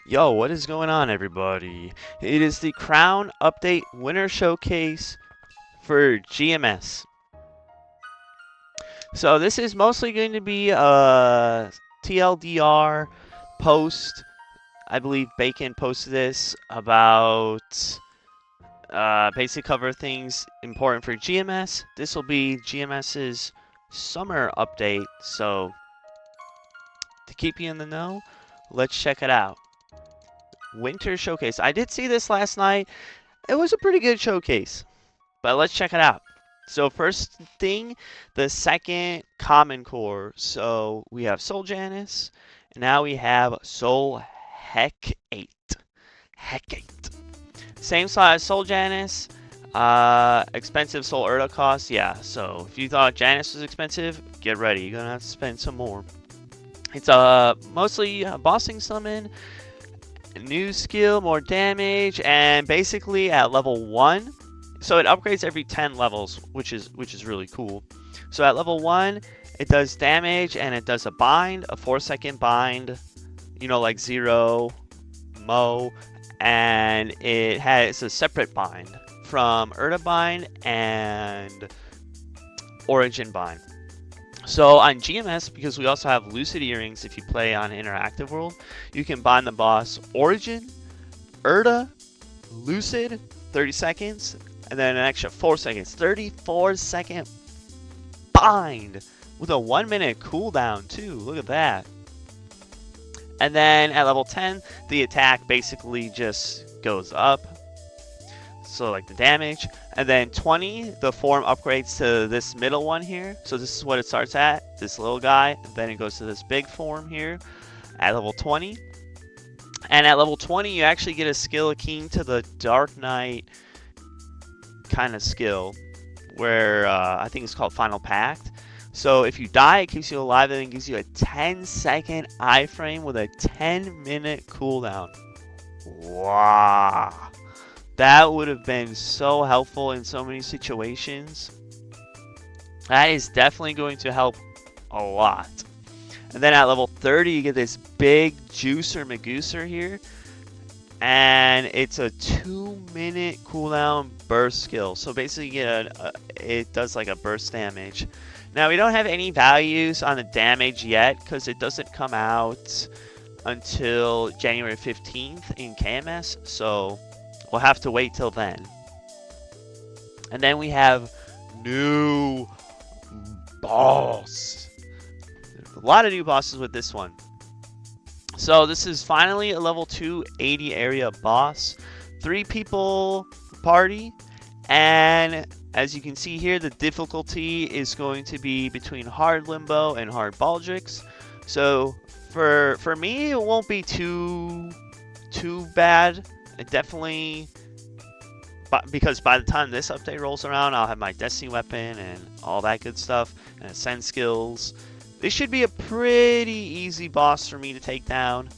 Yo, what is going on, everybody? It is the Crown Update Winter Showcase for GMS. So this is mostly going to be a TLDR post. I believe Bacon posted this about basic cover things important for GMS. This will be GMS's summer update. So to keep you in the know, let's check it out. Winter Showcase. I did see this last night. It was a pretty good showcase, but let's check it out. So first thing, the second common core. So we have Soul Janus, and now we have Soul Heck 8. Heck 8. Same slot as Soul Janus. Expensive Soul Urda cost. Yeah, so if you thought Janus was expensive, get ready. You're going to have to spend some more. It's mostly a bossing summon. New skill, more damage, and basically at level 1, so it upgrades every 10 levels, which is really cool. So at level 1, it does damage and it does a bind, a 4-second bind, you know, like Zero, Mo, and it has a separate bind from Urda bind and Origin bind. So on GMS, because we also have Lucid Earrings if you play on Interactive World, you can bind the boss Origin, Urda, Lucid, 30 seconds, and then an extra 4 seconds. 34-second bind with a 1-minute cooldown too. Look at that. And then at level 10, the attack basically just goes up. So like the damage, and then 20, the form upgrades to this middle one here. So this is what it starts at, this little guy, and then it goes to this big form here at level 20. And at level 20, you actually get a skill akin to the Dark Knight kind of skill, where I think it's called Final Pact. So if you die, it keeps you alive, and then it gives you a 10-second iframe with a 10-minute cooldown. Wow. That would have been so helpful in so many situations. That is definitely going to help a lot. And then at level 30, you get this big juicer Magooser here. And it's a 2-minute cooldown burst skill. So basically, you get it does like a burst damage. Now, we don't have any values on the damage yet because it doesn't come out until January 15th in KMS. So we'll have to wait till then. And then we have new boss. A lot of new bosses with this one. So this is finally a level 2 80 area boss. 3 people party. And as you can see here, the difficulty is going to be between hard limbo and hard baldrix. So for me, it won't be too bad. It definitely, because by the time this update rolls around, I'll have my Destiny weapon and all that good stuff, and Ascend skills. This should be a pretty easy boss for me to take down,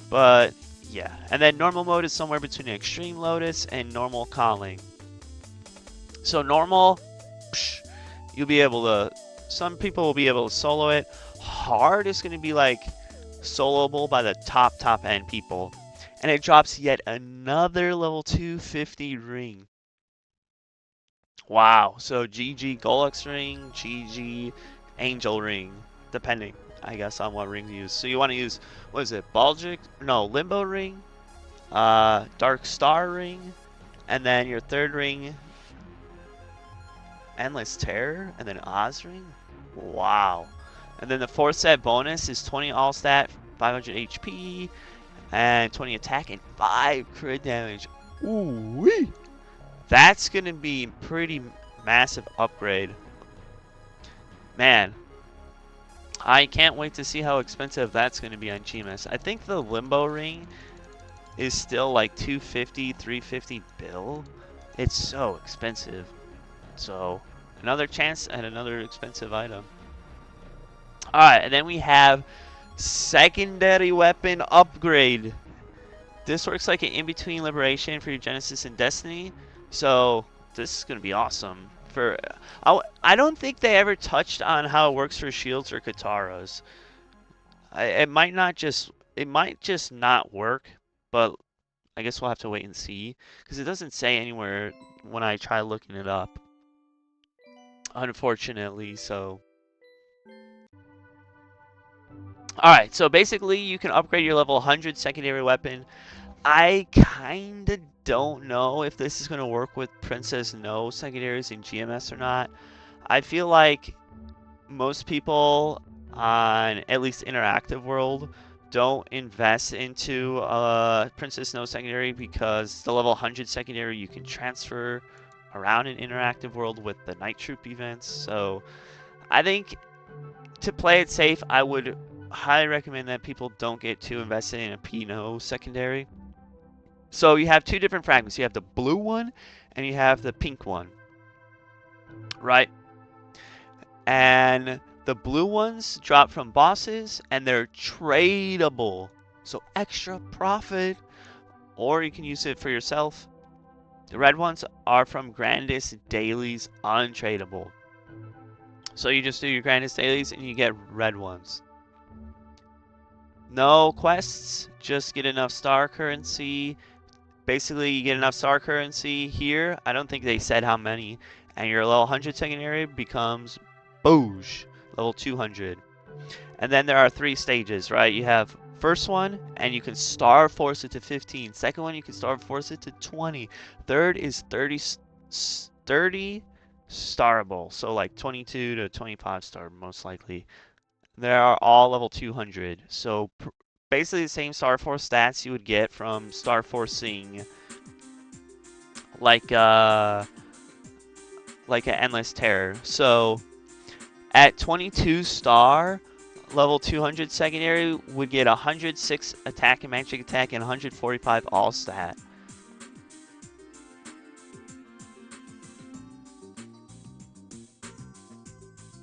but yeah. And then normal mode is somewhere between Extreme Lotus and normal Calling. So normal, you'll be able to, some people will be able to solo it. Hard is going to be like soloable by the top end people. And it drops yet another level 250 ring. Wow. So GG Golux ring, GG Angel ring, depending, I guess, on what ring you use. So you want to use, what is it, Baldric? No, Limbo ring, Dark Star ring, and then your third ring, Endless Terror, and then Oz ring. Wow. And then the fourth set bonus is 20 all stat, 500 HP. And 20 attack and 5 crit damage. Ooh-wee! That's going to be pretty massive upgrade. Man, I can't wait to see how expensive that's going to be on GMS. I think the Limbo ring is still like 250, 350 bill. It's so expensive. So, another chance at another expensive item. Alright, and then we have secondary weapon upgrade. This works like an in-between liberation for your Genesis and Destiny. So this is going to be awesome. I don't think they ever touched on how it works for shields or kataras. It might not just it might just not work, but I guess we'll have to wait and see, because it doesn't say anywhere when I try looking it up, unfortunately. So alright, so basically you can upgrade your level 100 secondary weapon. I kinda don't know if this is going to work with Princess No secondaries in GMS or not. I feel like most people on at least Interactive World don't invest into Princess No secondary, because the level 100 secondary you can transfer around in Interactive World with the Night Troop events. So I think to play it safe, I would highly recommend that people don't get too invested in a P-No secondary. So you have two different fragments. You have the blue one and you have the pink one, right? And the blue ones drop from bosses and they're tradable. So extra profit, or you can use it for yourself. The red ones are from Grandis dailies, untradeable. So you just do your Grandis dailies and you get red ones. No quests, just get enough star currency. Basically, you get enough star currency here. I don't think they said how many. And your level 100 secondary becomes Boosh, level 200. And then there are 3 stages, right? You have first one, and you can star force it to 15. Second one, you can star force it to 20. Third is 30 starable, so like 22 to 25 star most likely. They are all level 200. So basically the same star force stats you would get from star forcing like an endless terror. So at 22 star, level 200 secondary would get 106 attack and magic attack and 145 all stat.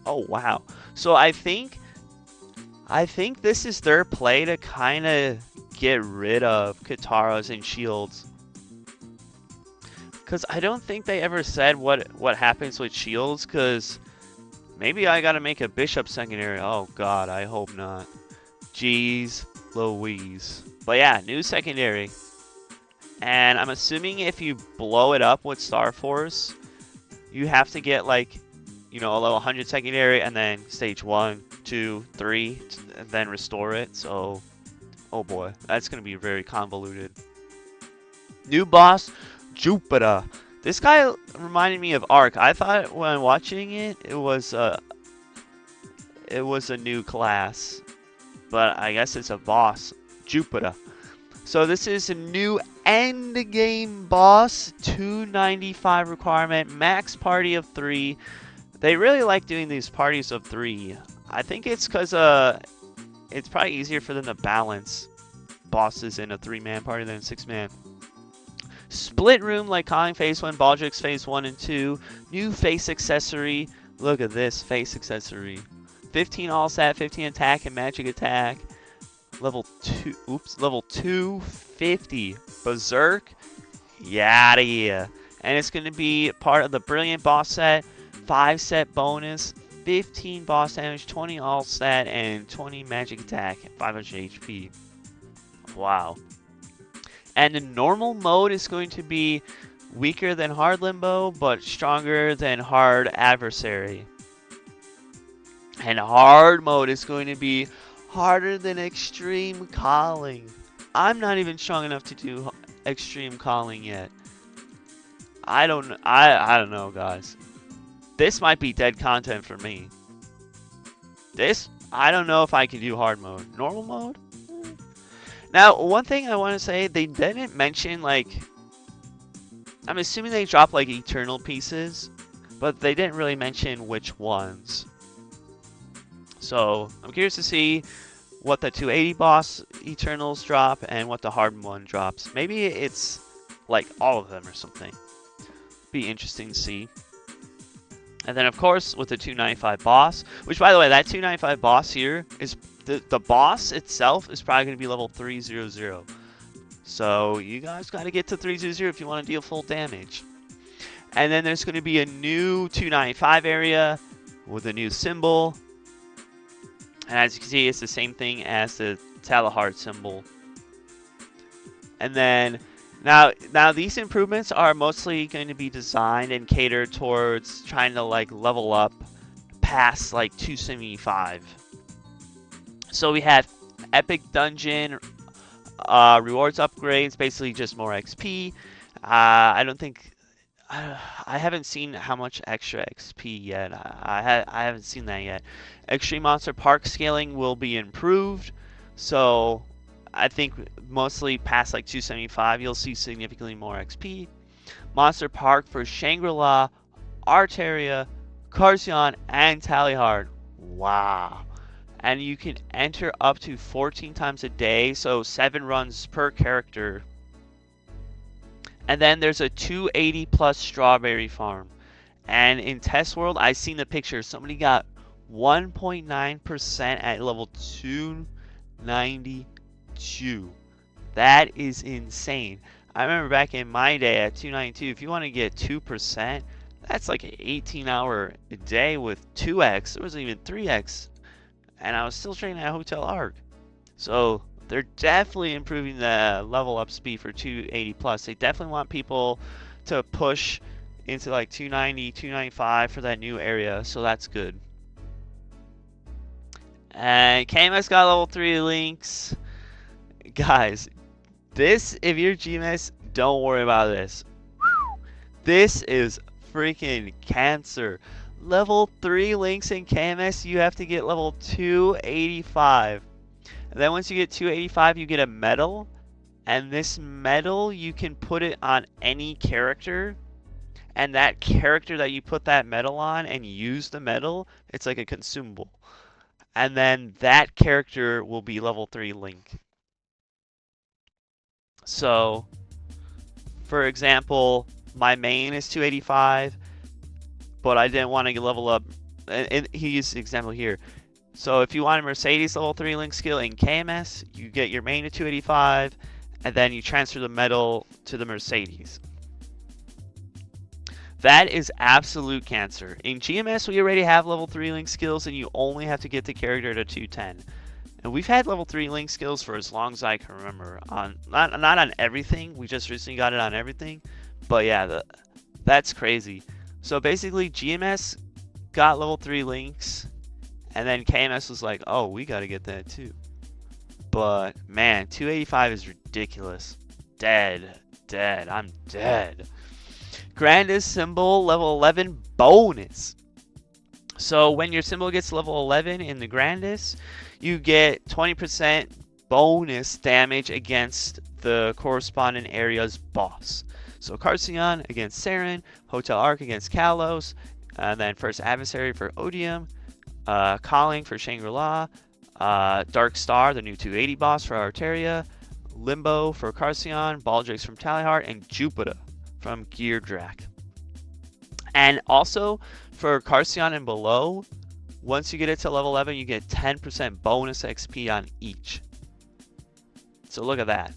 Oh wow. So I think this is their play to kind of get rid of Kataras and shields. Because I don't think they ever said what happens with shields, because maybe I gotta make a bishop secondary. Oh god, I hope not. Jeez Louise. But yeah, new secondary. And I'm assuming if you blow it up with Star Force, you have to get like, you know, a level 100 secondary and then stage 1, 2, 3, and then restore it. So, oh boy, that's gonna be very convoluted. New boss, Jupiter. This guy reminded me of Ark. I thought when watching it, it was a new class, but I guess it's a boss, Jupiter. So this is a new Endgame boss, 295 requirement, max party of 3. They really like doing these parties of 3. I think it's because it's probably easier for them to balance bosses in a 3-man party than a 6-man. Split room like Calling Phase 1, Baldrick's Phase 1 and 2. New face accessory. Look at this face accessory. 15 all stat, 15 attack and magic attack. Level 250. Berserk. Yada yeah. And it's going to be part of the Brilliant boss set. 5 set bonus. 15 boss damage, 20 all stat, and 20 magic attack, 500 HP. Wow. And the normal mode is going to be weaker than hard limbo, but stronger than hard adversary. And hard mode is going to be harder than extreme calling. I'm not even strong enough to do extreme calling yet. I don't know, guys. This might be dead content for me. This, I don't know if I can do hard mode. Normal mode? Now, one thing I want to say, they didn't mention, like, I'm assuming they dropped, like, eternal pieces, but they didn't really mention which ones. So, I'm curious to see what the 280 boss eternals drop and what the hard one drops. Maybe it's, like, all of them or something. Be interesting to see. And then, of course, with the 295 boss, which, by the way, that 295 boss here is the boss itself is probably going to be level 300. So you guys got to get to 300 if you want to deal full damage. And then there's going to be a new 295 area with a new symbol. And as you can see, it's the same thing as the Talahard symbol. And then now these improvements are mostly going to be designed and catered towards trying to like level up past like 275. So we have epic dungeon rewards upgrades, basically just more XP. I don't think I haven't seen how much extra XP yet. I haven't seen that yet. Extreme Monster Park scaling will be improved, so I think mostly past like 275 you'll see significantly more XP. Monster Park for Shangri-La, Arteria, Carcion, and Talihard. Wow. And you can enter up to 14 times a day, so 7 runs per character. And then there's a 280 plus strawberry farm. And in Test World, I seen the picture. Somebody got 1.9% at level 292. That is insane. I remember back in my day at 292, if you want to get 2%, that's like an 18-hour a day with 2x. There wasn't even 3x. And I was still training at Hotel Arc. So they're definitely improving the level up speed for 280 plus. They definitely want people to push into like 290, 295 for that new area, so that's good. And KMS got level 3 links. Guys, this, if you're GMS, don't worry about this. This is freaking cancer. Level 3 links in KMS, you have to get level 285. And then once you get 285, you get a medal. And this medal, you can put it on any character. And that character that you put that medal on and use the medal, it's like a consumable. And then that character will be level 3 link. So, for example, my main is 285, but I didn't want to level up. And he used the example here. So if you want a Mercedes level 3 link skill in KMS, you get your main to 285, and then you transfer the medal to the Mercedes. That is absolute cancer. In GMS, we already have level 3 link skills, and you only have to get the character to 210. And we've had level 3 link skills for as long as I can remember. Not on everything, we just recently got it on everything. But yeah, that's crazy. So basically, GMS got level 3 links, and then KMS was like, oh, we gotta get that too. But man, 285 is ridiculous. Dead. I'm dead. Grandis symbol, level 11 bonus. So when your symbol gets level 11 in the Grandis, you get 20% bonus damage against the corresponding area's boss. So Carcion against Saren, Hotel Arc against Kalos, and then First Adversary for Odium, Calling for Shangri-La, Dark Star, the new 280 boss for Arteria, Limbo for Carcion, Baldrix from Talihard, and Jupiter from Geardrak. And also for Carcion and below, once you get it to level 11, you get 10% bonus XP on each. So look at that.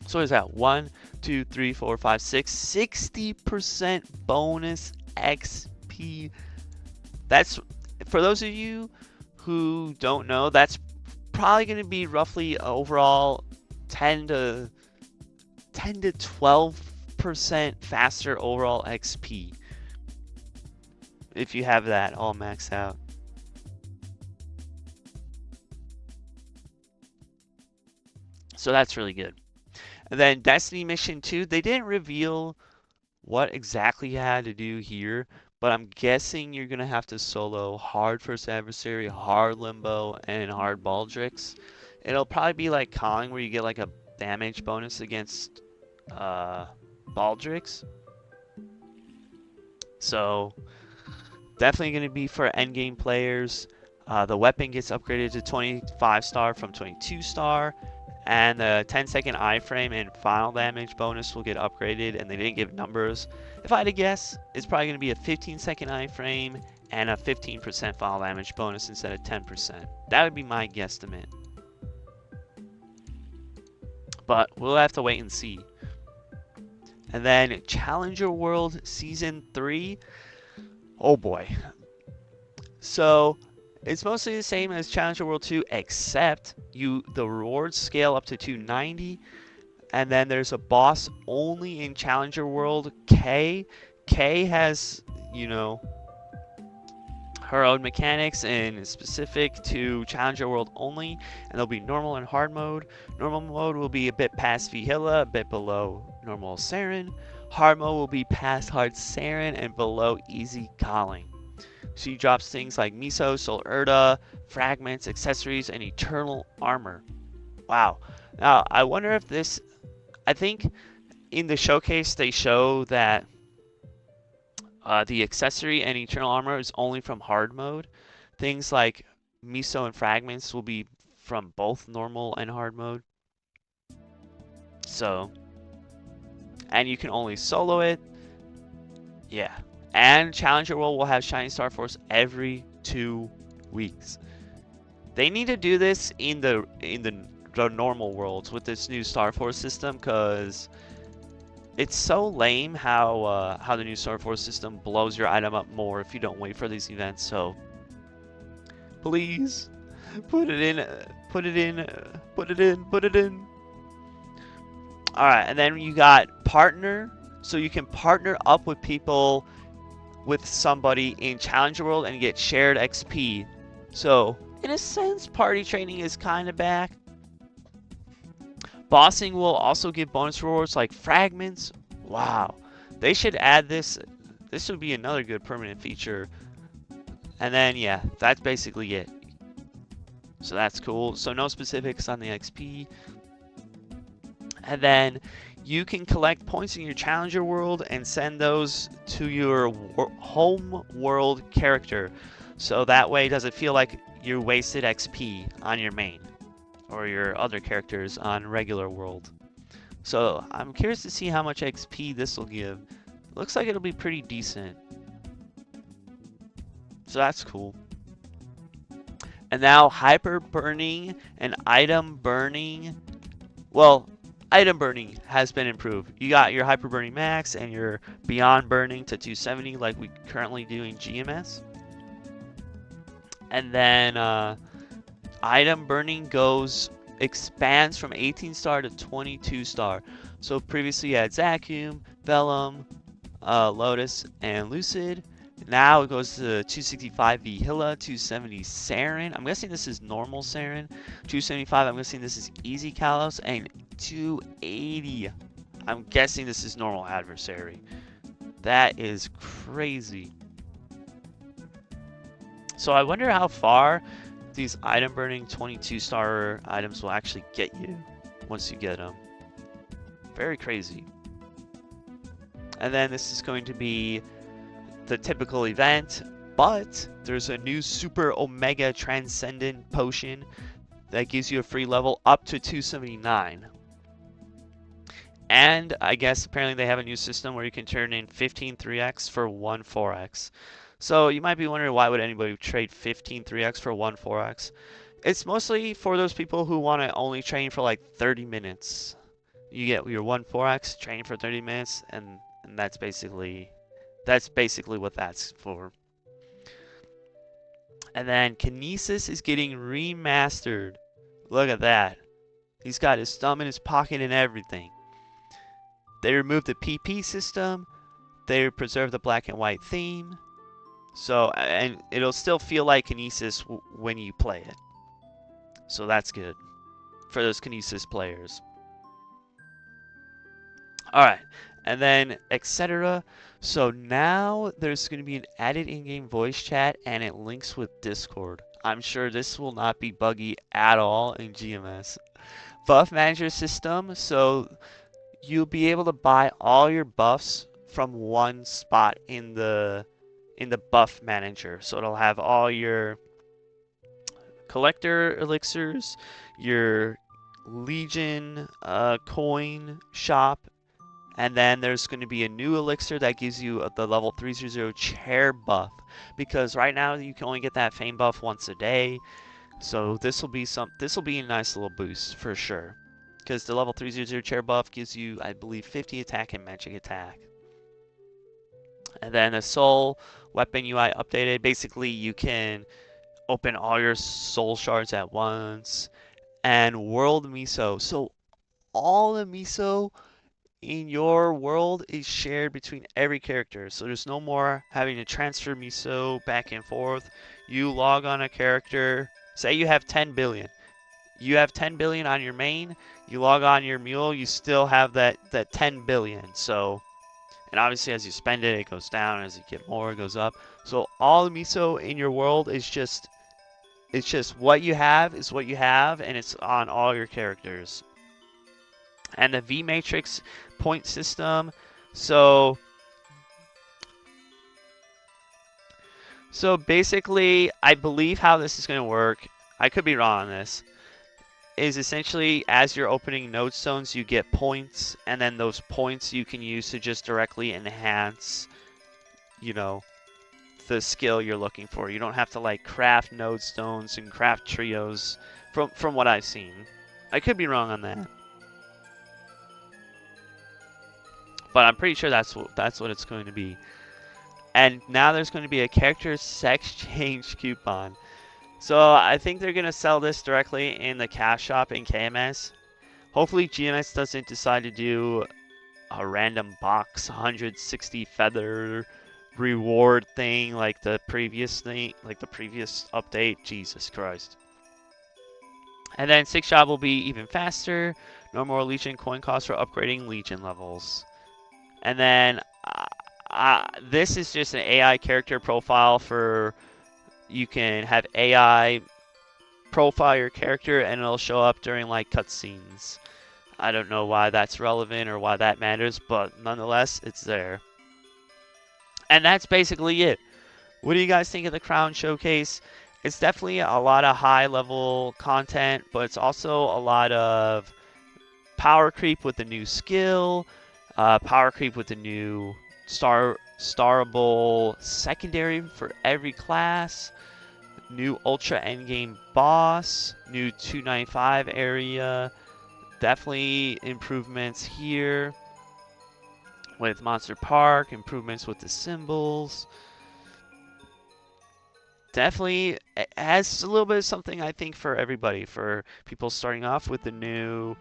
So what is that? 1, 2, 3, 4, 5, 6. 60% bonus XP. That's, for those of you who don't know, that's probably going to be roughly overall 10 to 12% faster overall XP. If you have that all maxed out. So that's really good. And then Destiny Mission 2, they didn't reveal what exactly you had to do here, but I'm guessing you're going to have to solo hard First Adversary, hard Limbo, and hard Baldrix. It'll probably be like Calling, where you get like a damage bonus against Baldrix. So definitely going to be for endgame players. The weapon gets upgraded to 25 star from 22 star. And the 10-second iframe and final damage bonus will get upgraded, and they didn't give numbers. If I had to guess, it's probably going to be a 15-second iframe and a 15% final damage bonus instead of 10%. That would be my guesstimate. But we'll have to wait and see. And then Challenger World Season 3. Oh boy. So It's mostly the same as Challenger World 2, except the rewards scale up to 290, and then there's a boss only in Challenger World K. K has, you know, her own mechanics and specific to Challenger World only, and there'll be normal and hard mode. Normal mode will be a bit past Vihilla, a bit below normal Saren. Hard mode will be past hard Saren and below easy Calling. She drops things like Miso, Soul Erda, fragments, accessories, and eternal armor. Wow. Now, I wonder if this... I think in the showcase they show that the accessory and eternal armor is only from hard mode. Things like Miso and fragments will be from both normal and hard mode. So, and you can only solo it. Yeah. And Challenger World will have Shining Star Force every 2 weeks. They need to do this in the normal worlds with this new Star Force system, because it's so lame how the new Star Force system blows your item up more if you don't wait for these events. So please put it in, put it in, put it in, put it in. All right, and then you got partner, so you can partner up with people, with somebody in Challenger World and get shared XP. So in a sense, party training is kind of back. Bossing will also give bonus rewards like fragments. Wow, they should add this. This would be another good permanent feature. And then yeah, that's basically it. So that's cool. So no specifics on the XP. And then you can collect points in your Challenger World and send those to your home world character. So that way, does it feel like you wasted XP on your main or your other characters on regular world? So I'm curious to see how much XP this will give. Looks like it'll be pretty decent. So that's cool. And now hyper burning and item burning. Well, item burning has been improved. You got your hyper burning max and your beyond burning to 270 like we currently do in GMS. And then item burning expands from 18 star to 22 star. So previously you had Zacuum, Vellum, Lotus, and Lucid. Now it goes to 265 Vihilla, 270 Saren. I'm guessing this is normal Saren. 275, I'm guessing this is easy Kalos, and 280. I'm guessing this is normal adversary. That is crazy. So I wonder how far these item burning 22 star items will actually get you once you get them. Very crazy. And then this is going to be the typical event, but there's a new Super Omega Transcendent Potion that gives you a free level up to 279. And I guess apparently they have a new system where you can turn in 15 3x for 1 4x. So you might be wondering, why would anybody trade 15 3x for 1 4x? It's mostly for those people who want to only train for like 30 minutes. You get your 1 4x, train for 30 minutes, and that's basically what that's for. And then Kinesis is getting remastered. Look at that. He's got his thumb in his pocket and everything. They removed the PP system. They preserved the black and white theme. So, and it'll still feel like Kinesis when you play it. So that's good for those Kinesis players. Alright, and then etc. So now there's going to be an added in-game voice chat, and it links with Discord. I'm sure this will not be buggy at all in GMS. Buff manager system, so you'll be able to buy all your buffs from one spot in the buff manager. So it'll have all your collector elixirs, your Legion coin shop, and then there's going to be a new elixir that gives you the level 300 chair buff, because right now you can only get that fame buff once a day. So this will be a nice little boost for sure, because the level 300 chair buff gives you, I believe, 50 attack and magic attack. And then the soul weapon UI updated. Basically, you can open all your soul shards at once, and world miso. So all the miso in your world is shared between every character. So there's no more having to transfer miso back and forth. You log on a character, say you have 10 billion. You have 10 billion on your main, you log on your mule, you still have that 10 billion. So, and obviously as you spend it, it goes down. As you get more, it goes up. So all the miso in your world is just, it's just what you have is what you have, and it's on all your characters. And the V matrix point system. So basically, I believe how this is going to work, I could be wrong on this, is essentially as you're opening node stones, you get points, and then those points you can use to just directly enhance, you know, the skill you're looking for. You don't have to like craft node stones and craft trios from what I've seen. I could be wrong on that. But I'm pretty sure that's what it's going to be. And now there's going to be a character sex change coupon. So I think they're going to sell this directly in the cash shop in KMS. Hopefully GMS doesn't decide to do a random box 160 feather reward thing like the previous update. Jesus Christ. And then 6 job will be even faster. No more Legion coin costs for upgrading Legion levels. And then this is just an AI character profile for, you can have AI profile your character and it'll show up during like cutscenes. I don't know why that's relevant or why that matters, but nonetheless, it's there. And that's basically it. What do you guys think of the Crown Showcase? It's definitely a lot of high level content, but it's also a lot of power creep with the new skill, power creep with the new starable secondary for every class, new Ultra Endgame boss, new 295 area, definitely improvements here with Monster Park, improvements with the symbols. Definitely has a little bit of something, I think, for everybody. For people starting off with the new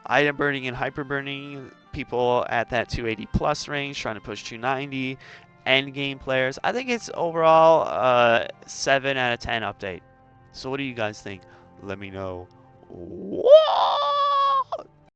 item burning and hyper burning, people at that 280 plus range trying to push 290, endgame players. I think it's overall a 7 out of 10 update. So what do you guys think? Let me know. What?